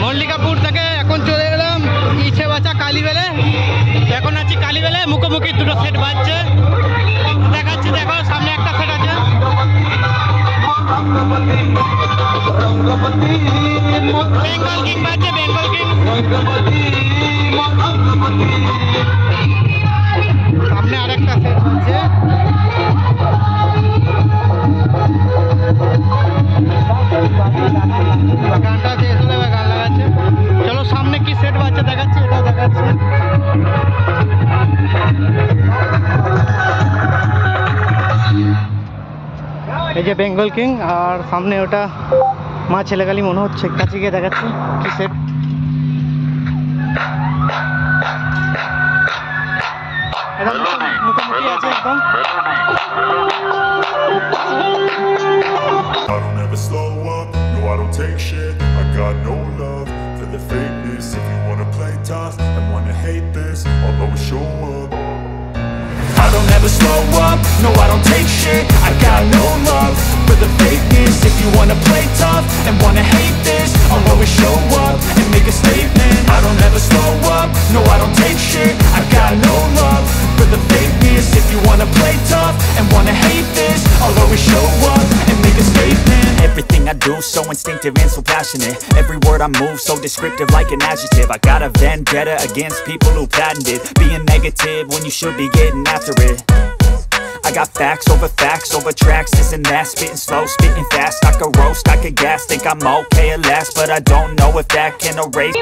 মল্লিকাপুর থেকে এখন চলে গেলাম ইচ্ছে বাঁচা কালীবেলে। এখন আছি কালীবেলে, মুখোমুখি দুটো সেট বাজছে, দেখাচ্ছি। দেখো সামনে একটা সেট আছে। বেঙ্গল কিং বাজছে, বেঙ্গল কিং। সামনে আরেকটা সেট বাজছে। গানটা শেষ হলে গান লাগাচ্ছে। চলো সামনে কি সেট বাজছে দেখাচ্ছি, এটাও দেখাচ্ছি। এই যে বেঙ্গল কিং, আর সামনে ওটা মা ছেলেকালী মনে হচ্ছে। কাছে গিয়ে দেখাচ্ছি কি সেট। মুখোমুখি আছে একদম। I don't ever slow up, no I don't take shit. I got no love for the fakeness. If you wanna play tough and wanna hate this, I'll always show up. I don't ever slow up, no I don't take shit. I got no love for the fakeness. If you wanna play tough and wanna hate this, I'll always show up and make a statement. I don't ever slow up, no I don't take shit. I got no love for the fakeness. If you wanna play tough and wanna hate this, I'll always show up and make a statement. Everything I do so instinctive and so passionate. Every word I move so descriptive like an adjective. I got a vendetta against people who patented being negative when you should be getting after it. I got facts over tracks, this and that. Spitting slow, spitting fast. I could roast, I could gas. Think I'm okay at last, but I don't know if that can erase.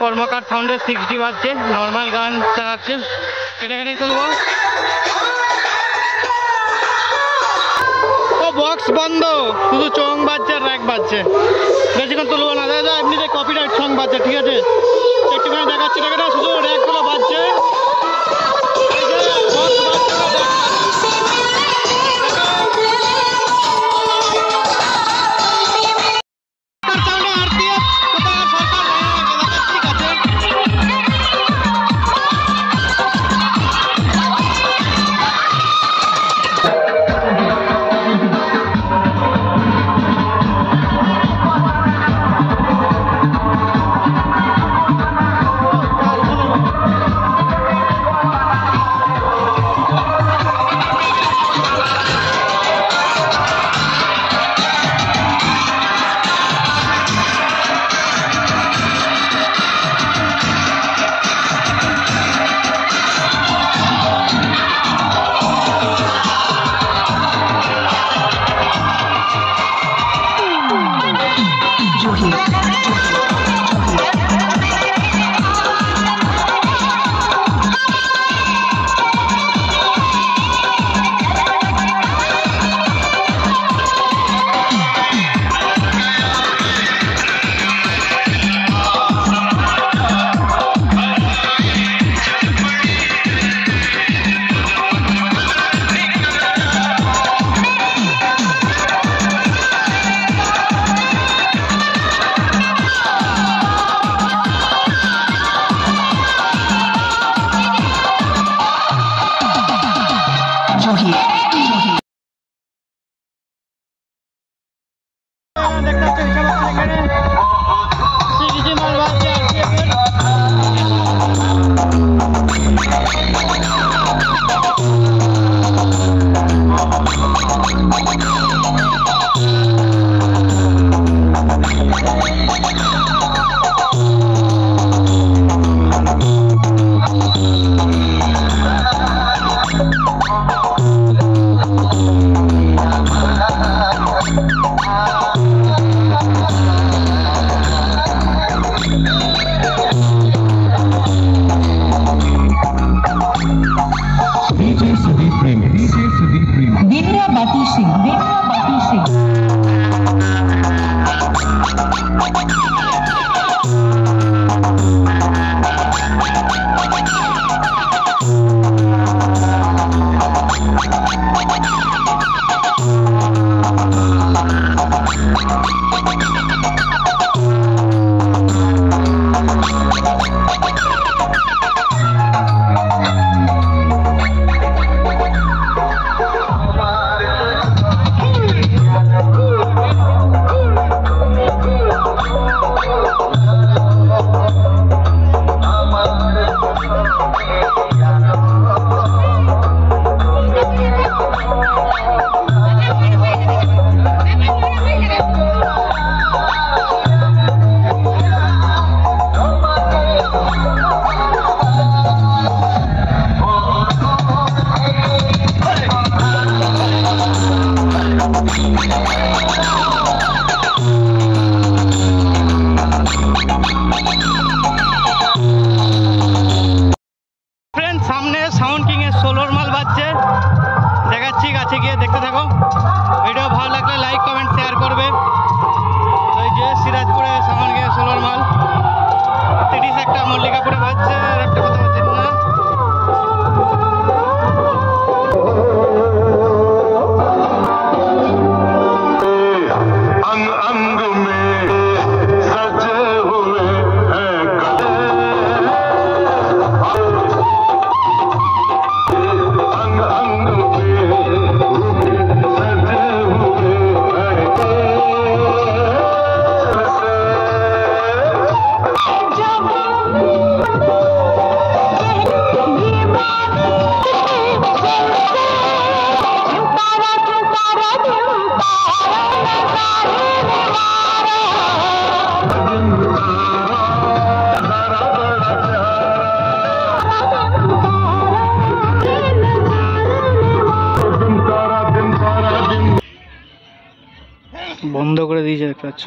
কর্মকার সাউন্ডের 6D বাজছে, normal গান চালাচ্ছে। কেটে তুলবো। ও box বন্ধ, শুধু চং বাজছে আর র্যাক বাজছে। বেশিক্ষণ তুলবো না দাদা, এমনিতে কপিরাইট সং বাজছে। ঠিক আছে, একটুখানি দেখাচ্ছি। দেখে না, শুধু র্যাকগুলো বাজছে। সাউন্ড কিং এর 16 মাল বাজছে, দেখাচ্ছি কাছে গিয়ে, দেখতে থাকো। ভিডিও ভালো লাগলে লাইক কমেন্ট শেয়ার করবে। তো এই যে সিরাজপুরে সাউন্ড কিং এর 16 মাল, 30 একটা মল্লিকাপুরে বাজছে, আর একটা কথা বাজছে না। বন্ধ করে দিয়েছে, দেখতে পাচ্ছ।